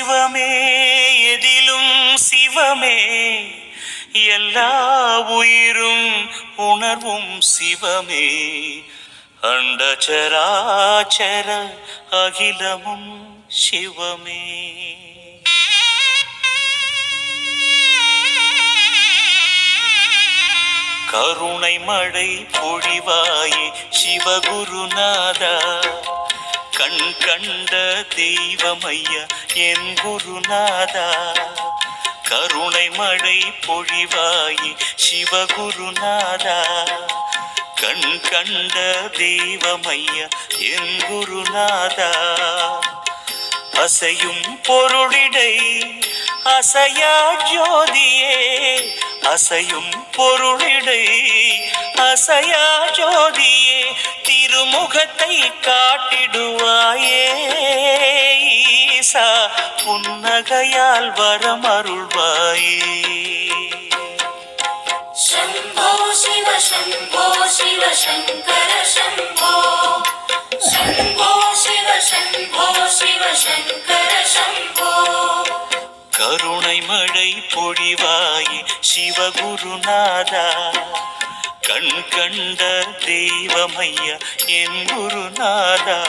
சிவமே எதிலும் சிவமே, எல்லா உயிரும் உணர்வும் சிவமே, அண்டசராச்சர அகிலமும் சிவமே. கருணை மழை பொழிவாயே சிவகுருநாதா, கண் கண்ட தெய்வமையா என் குருநாதா. கருணை மழை பொழிவாயே சிவகுருநாதா, கண் கண்ட தெய்வமையா என் குருநாதா. அசையும் பொருளிடை அசையா ஜோதியே, அசையும் பொருளிடை அசையா ஜோதியே, திருமுகத்தை காட்டிடுவாயே ஈசா, புன்னகையால் வரமருள்வாயே. शम्भो शिव शम्भो शिव शङ्कर शम्भो, शम्भो शिव शम्भो शिव शङ्कर शम्भो. கருணை மழை பொழிவாயே சிவகுருநாதா, கண் கண்ட தெய்வமையா என் குருநாதா.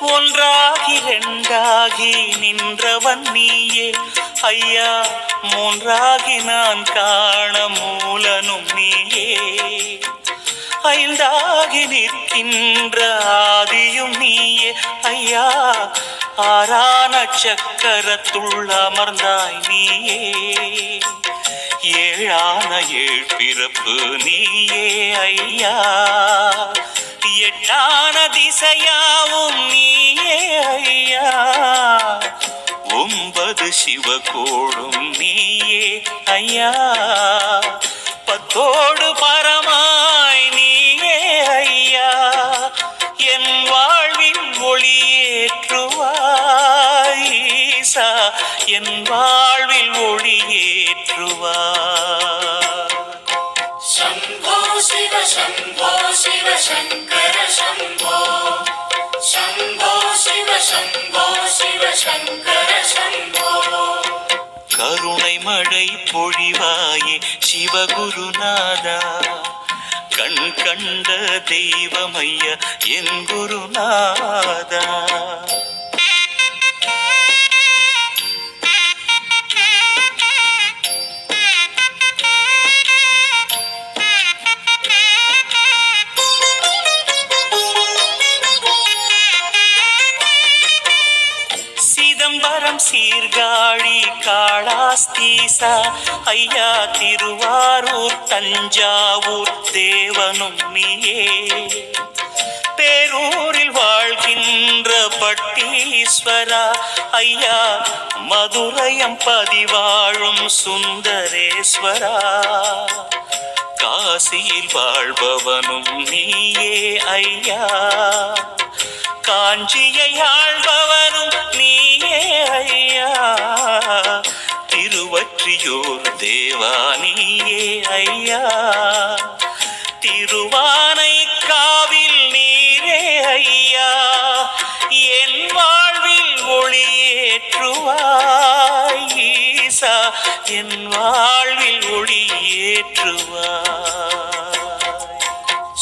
ஒன்றாகி இரண்டாகி நின்றவன் நீயே ஐயா, மூன்றாகி நான் காண மூலனும் நீயே, ஐந்தாகி நிற்கின்ற ஆதியும் நீயே ஐயா, ஆறான சக்கரத்துள் அமர்ந்தாய் நீயே, ஏழான ஏழ் பிறப்பு நீயே ஐயா, எட்டான திசையாவும் நீயே ஐயா, ஒன்பது சிவகோடும் நீயே ஐயா, பத்தோடு பரமாய் நீயே ஐயா, என் வாழ்வில் ஒளியேற்றுவாய் ஈசா, என் வாழ்வில் ஒளியேற்றுவாய். शम्भो शिव शम्भो शिव शङ्कर शम्भो, शम्भो शिव शम्भो शिव शङ्कर शम्भो. கருணை மழை பொழிவாயே சிவகுருநாதா, கண் கண்ட தெய்வமையா என் குருநாதா. சிதம்பரம் சீர்காழி காளாஸ்தீசா ஐயா, திருவாரூர் தஞ்சாவூர் தேவனும் நீயே, பேரூரில் வாழ்கின்ற பட்டீஸ்வரா ஐயா, மதுரையம் பதிவாழும் சுந்தரேஸ்வரா, காசியில் வாழ்பவனும் நீயே ஐயா, காஞ்சியை ஆள்பவனும் நீயே ஐயா, திருவற்றியூர் தேவா நீயே ஐயா, திருவானை காவில் நீரே ஐயா, என் வாழ்வில் ஒளியேற்றுவாய் ஈசா, என் வாழ்வில் ஒளியேற்றுவாய்.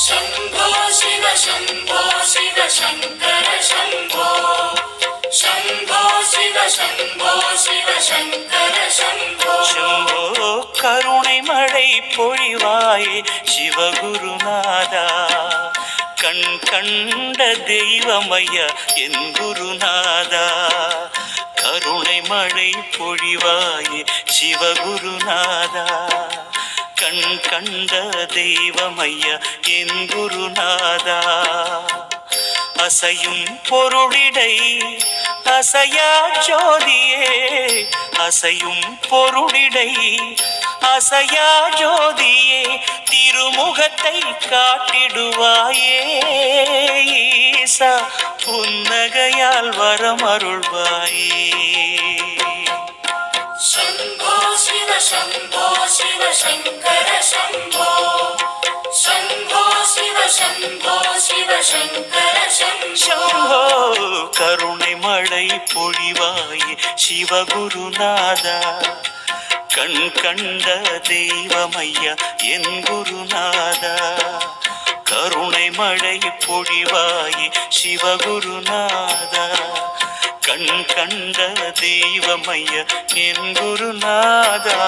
शम्भो शिव शम्भो शिव शङ्कर शम्भो, शम्भो शिव शम्भो शिव शङ्कर शम्भो. शम्भो கருணை மழை பொழிவாயே சிவகுருநாதா, கண் கண்ட தெய்வமையா என் குருநாதா. கருணை மழை பொழிவாயே சிவகுருநாதா, கண் கண்ட தெய்வமையா என் குருநாதா. அசையும் பொருளிடை அசையா ஜோதியே அசையும் பொருளிடை அசையா ஜோதியே திருமுகத்தை காட்டிடுவாயே ஈசா புன்னகையால் வரமருள்வாயே शम्भो शिव शङ्कर शम्भो शम्भो शिव शङ्कर शम्भो शम्भो கருணை மழை பொழிவாயே சிவகுருநாதா கண் கண்ட தெய்வமையா என் குருநாதா கருணை மழை பொழிவாயே சிவகுருநாதா கண் கண்ட தெய்வமையா என் குருநாதா